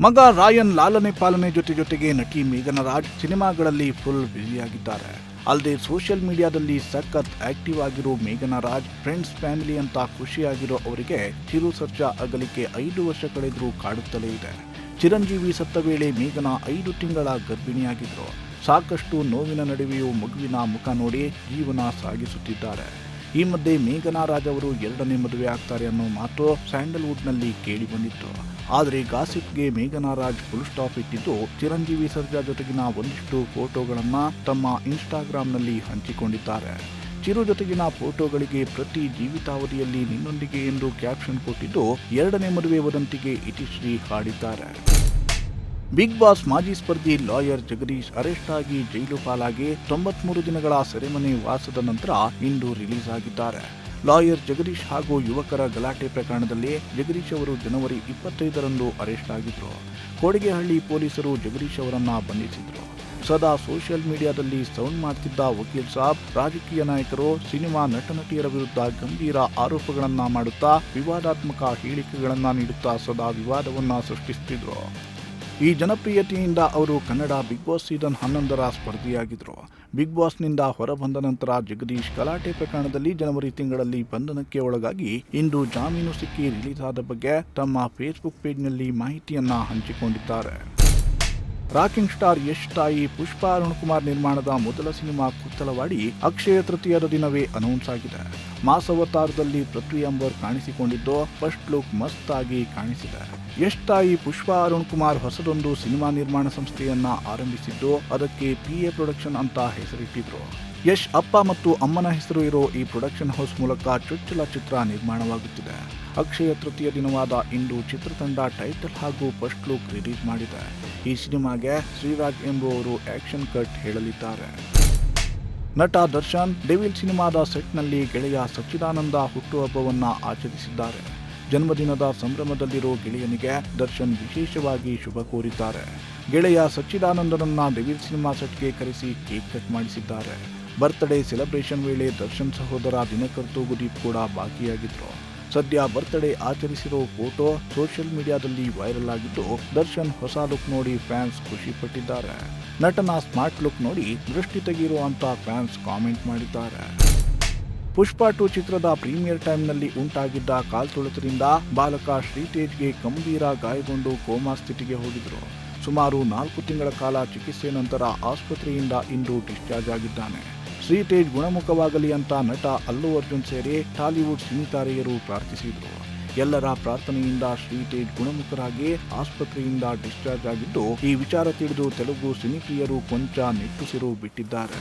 ಮಗ ರಾಯನ್ ಲಾಲನೆ ಪಾಲನೆ ಜೊತೆಗೆ ನಟಿ ಮೇಘನಾ ರಾಜ್ ಸಿನಿಮಾಗಳಲ್ಲಿ ಫುಲ್ ಬ್ಯುಸಿಯಾಗಿದ್ದಾರೆ. ಅಲ್ಲದೆ ಸೋಷಿಯಲ್ ಮೀಡಿಯಾದಲ್ಲಿ ಸಖತ್ ಆಕ್ಟಿವ್ ಆಗಿರೋ ಮೇಘನಾ ರಾಜ್ ಫ್ರೆಂಡ್ಸ್ ಫ್ಯಾಮಿಲಿ ಅಂತ ಖುಷಿಯಾಗಿರೋ ಅವರಿಗೆ ಚಿರು ಸರ್ಜಾ ಅಗಲಿಕೆ 5 ವರ್ಷ ಕಳೆದರೂ ಕಾಡುತ್ತಲೇ ಇದೆ. ಚಿರಂಜೀವಿ ಸತ್ತ ವೇಳೆ ಮೇಘನಾ 5 ತಿಂಗಳ ಗರ್ಭಿಣಿಯಾಗಿದ್ರು. ಸಾಕಷ್ಟು ನೋವಿನ ನಡುವೆಯೂ ಮಗುವಿನ ಮುಖ ನೋಡಿ ಜೀವನ ಸಾಗಿಸುತ್ತಿದ್ದಾರೆ. ಈ ಮಧ್ಯೆ ಮೇಘನಾ ರಾಜ್ ಅವರು 2ನೇ ಮದುವೆ ಆಗ್ತಾರೆ ಅನ್ನೋ ಮಾತು ಸ್ಯಾಂಡಲ್ವುಡ್ನಲ್ಲಿ ಕೇಳಿ ಬಂದಿತ್ತು. ಆದರೆ ಗಾಸಿಪ್ಗೆ ಮೇಘನಾ ರಾಜ್ ಫುಲ್ ಸ್ಟಾಪ್ ಇಟ್ಟಿದ್ದು ಚಿರಂಜೀವಿ ಸರ್ಜಾ ಜೊತೆಗಿನ ಒಂದಿಷ್ಟು ಫೋಟೋಗಳನ್ನ ತಮ್ಮ ಇನ್ಸ್ಟಾಗ್ರಾಂನಲ್ಲಿ ಹಂಚಿಕೊಂಡಿದ್ದಾರೆ. ಚಿರು ಜೊತೆಗಿನ ಫೋಟೋಗಳಿಗೆ ಪ್ರತಿ ಜೀವಿತಾವಧಿಯಲ್ಲಿ ನಿನ್ನೊಂದಿಗೆ ಎಂದು ಕ್ಯಾಪ್ಷನ್ ಕೊಟ್ಟಿದ್ದು 2ನೇ ಮದುವೆ ವದಂತಿಗೆ ಇತಿಶ್ರೀ ಹಾಡಿದ್ದಾರೆ. ಬಿಗ್ ಬಾಸ್ ಮಾಜಿ ಸ್ಪರ್ಧಿ ಲಾಯರ್ ಜಗದೀಶ್ ಅರೆಸ್ಟ್ ಆಗಿ ಜೈಲು ಪಾಲಾಗಿ 93 ದಿನಗಳ ಸೆರೆಮನೆ ವಾಸದ ನಂತರ ಇಂದು ರಿಲೀಸ್ ಆಗಿದ್ದಾರೆ. ಲಾಯರ್ ಜಗದೀಶ್ ಹಾಗೂ ಯುವಕರ ಗಲಾಟೆ ಪ್ರಕರಣದಲ್ಲಿ ಜಗದೀಶ್ ಅವರು ಜನವರಿ 25ರಂದು ಅರೆಸ್ಟ್ ಆಗಿದ್ರು. ಕೋಡಿಗೆಹಳ್ಳಿ ಪೊಲೀಸರು ಜಗದೀಶ್ ಅವರನ್ನ ಬಂಧಿಸಿದ್ರು. ಸದಾ ಸೋಷಿಯಲ್ ಮೀಡಿಯಾದಲ್ಲಿ ಸೌಂಡ್ ಮಾಡ್ತಿದ್ದ ವಕೀಲ್ ಸಾಬ್ ರಾಜಕೀಯ ನಾಯಕರು, ಸಿನಿಮಾ ನಟನಟಿಯರ ವಿರುದ್ಧ ಗಂಭೀರ ಆರೋಪಗಳನ್ನ ಮಾಡುತ್ತಾ ವಿವಾದಾತ್ಮಕ ಹೇಳಿಕೆಗಳನ್ನ ನೀಡುತ್ತಾ ಸದಾ ವಿವಾದವನ್ನ ಸೃಷ್ಟಿಸುತ್ತಿದ್ರು. ಈ ಜನಪ್ರಿಯತೆಯಿಂದ ಅವರು ಕನ್ನಡ ಬಿಗ್ ಬಾಸ್ ಸೀಸನ್ 11ರ ಸ್ಪರ್ಧಿಯಾಗಿದ್ದರು. ಬಿಗ್ ಬಾಸ್ನಿಂದ ಹೊರಬಂದ ನಂತರ ಜಗದೀಶ್ ಗಲಾಟೆ ಪ್ರಕರಣದಲ್ಲಿ ಜನವರಿ ತಿಂಗಳಲ್ಲಿ ಬಂಧನಕ್ಕೆ ಒಳಗಾಗಿ ಇಂದು ಜಾಮೀನು ಸಿಕ್ಕಿ ರಿಲೀಸ್ ಆದ ಬಗ್ಗೆ ತಮ್ಮ ಫೇಸ್ಬುಕ್ ಪೇಜ್ನಲ್ಲಿ ಮಾಹಿತಿಯನ್ನ ಹಂಚಿಕೊಂಡಿದ್ದಾರೆ. ರಾಕಿಂಗ್ ಸ್ಟಾರ್ ಯಶ್ ತಾಯಿ ಪುಷ್ಪಾ ಅರುಣಕುಮಾರ್ ನಿರ್ಮಾಣದ ಮೊದಲ ಸಿನಿಮಾ ಕುತ್ತಲವಾಡಿ ಅಕ್ಷಯ ತೃತೀಯದ ದಿನವೇ ಅನೌನ್ಸ್ ಆಗಿದೆ. ಮಾಸ್ ಅವತಾರದಲ್ಲಿ ಪೃಥ್ವಿ ಅಂಬರ್ ಕಾಣಿಸಿಕೊಂಡಿದ್ದು ಫಸ್ಟ್ ಲುಕ್ ಮಸ್ತ್ ಆಗಿ ಕಾಣಿಸಿದೆ. ಯಶ್ ತಾಯಿ ಪುಷ್ಪಾ ಅರುಣಕುಮಾರ್ ಹೊಸದೊಂದು ಸಿನಿಮಾ ನಿರ್ಮಾಣ ಸಂಸ್ಥೆಯನ್ನ ಆರಂಭಿಸಿದ್ದು ಅದಕ್ಕೆ PA ಪ್ರೊಡಕ್ಷನ್ ಅಂತ ಹೆಸರಿಟ್ಟಿದ್ರು. ಯಶ್ ಅಪ್ಪ ಮತ್ತು ಅಮ್ಮನ ಹೆಸರು ಇರೋ ಈ ಪ್ರೊಡಕ್ಷನ್ ಹೌಸ್ ಮೂಲಕ ಚೊಚ್ಚಲ ಚಿತ್ರ ನಿರ್ಮಾಣವಾಗುತ್ತಿದೆ. ಅಕ್ಷಯ ತೃತೀಯ ದಿನವಾದ ಇಂದು ಚಿತ್ರತಂಡ ಟೈಟಲ್ ಹಾಗೂ ಫಸ್ಟ್ ಲುಕ್ ರಿಲೀಸ್ ಮಾಡಿದೆ. ಈ ಸಿನಿಮಾಗೆ ಶ್ರೀರಾಜ್ ಎಂಬುವವರು ಆಕ್ಷನ್ ಕಟ್ ಹೇಳಲಿದ್ದಾರೆ. ನಟ ದರ್ಶನ್ ಡೆವಿಲ್ ಸಿನಿಮಾದ ಸೆಟ್ನಲ್ಲಿ ಗೆಳೆಯ ಸಚ್ಚಿದಾನಂದ ಹುಟ್ಟುಹಬ್ಬವನ್ನ ಆಚರಿಸಿದ್ದಾರೆ. ಜನ್ಮದಿನದ ಸಂಭ್ರಮದಲ್ಲಿರೋ ಗೆಳೆಯನಿಗೆ ದರ್ಶನ್ ವಿಶೇಷವಾಗಿ ಶುಭ ಕೋರಿದ್ದಾರೆ. ಗೆಳೆಯ ಸಚ್ಚಿದಾನಂದನನ್ನ ಡೆವಿಲ್ ಸಿನಿಮಾ ಸೆಟ್ಗೆ ಕರೆಸಿ ಕೇಕ್ ಕಟ್ ಮಾಡಿಸಿದ್ದಾರೆ. ಬರ್ತ್ಡೇ ಸೆಲೆಬ್ರೇಷನ್ ವೇಳೆ ದರ್ಶನ್ ಸಹೋದರ ದಿನಕರ್ ತೂಗುದೀಪ್ ಕೂಡ ಭಾಗಿಯಾಗಿದ್ರು. ಸದ್ಯ ಬರ್ತ್ಡೇ ಆಚರಿಸಿರೋ ಫೋಟೋ ಸೋಷಿಯಲ್ ಮೀಡಿಯಾದಲ್ಲಿ ವೈರಲ್ ಆಗಿದ್ದು ದರ್ಶನ್ ಹೊಸ ಲುಕ್ ನೋಡಿ ಫ್ಯಾನ್ಸ್ ಖುಷಿ ಪಟ್ಟಿದ್ದಾರೆ. ನಟನ ಸ್ಮಾರ್ಟ್ ಲುಕ್ ನೋಡಿ ದೃಷ್ಟಿ ತೆಗೆಯಿರುವಂತ ಫ್ಯಾನ್ಸ್ ಕಾಮೆಂಟ್ ಮಾಡಿದ್ದಾರೆ. ಪುಷ್ಪಾ 2 ಚಿತ್ರದ ಪ್ರೀಮಿಯರ್ ಟೈಮ್ನಲ್ಲಿ ಉಂಟಾಗಿದ್ದ ಕಾಲ್ತುಳಿತದಿಂದ ಬಾಲಕ ಶ್ರೀತೇಜ್ಗೆ ಗಂಭೀರ ಗಾಯಗೊಂಡು ಕೋಮಾ ಸ್ಥಿತಿಗೆ ಹೋಗಿದ್ರು. ಸುಮಾರು 4 ತಿಂಗಳ ಕಾಲ ಚಿಕಿತ್ಸೆ ನಂತರ ಆಸ್ಪತ್ರೆಯಿಂದ ಇಂದು ಡಿಸ್ಚಾರ್ಜ್ ಆಗಿದ್ದಾನೆ. ಶ್ರೀತೇಜ್ ಗುಣಮುಖವಾಗಲಿ ಅಂತ ನಟ ಅಲ್ಲು ಅರ್ಜುನ್ ಸೇರಿ ಟಾಲಿವುಡ್ ಸಿನಿತಾರೆಯರು ಪ್ರಾರ್ಥಿಸಿದ್ರು. ಎಲ್ಲರ ಪ್ರಾರ್ಥನೆಯಿಂದ ಶ್ರೀತೇಜ್ ಗುಣಮುಖರಾಗಿ ಆಸ್ಪತ್ರೆಯಿಂದ ಡಿಸ್ಚಾರ್ಜ್ ಆಗಿದ್ದು ಈ ವಿಚಾರ ತಿಳಿದು ತೆಲುಗು ಸಿನಿಪ್ರಿಯರು ಕೊಂಚ ನಿಟ್ಟುಸಿರು ಬಿಟ್ಟಿದ್ದಾರೆ.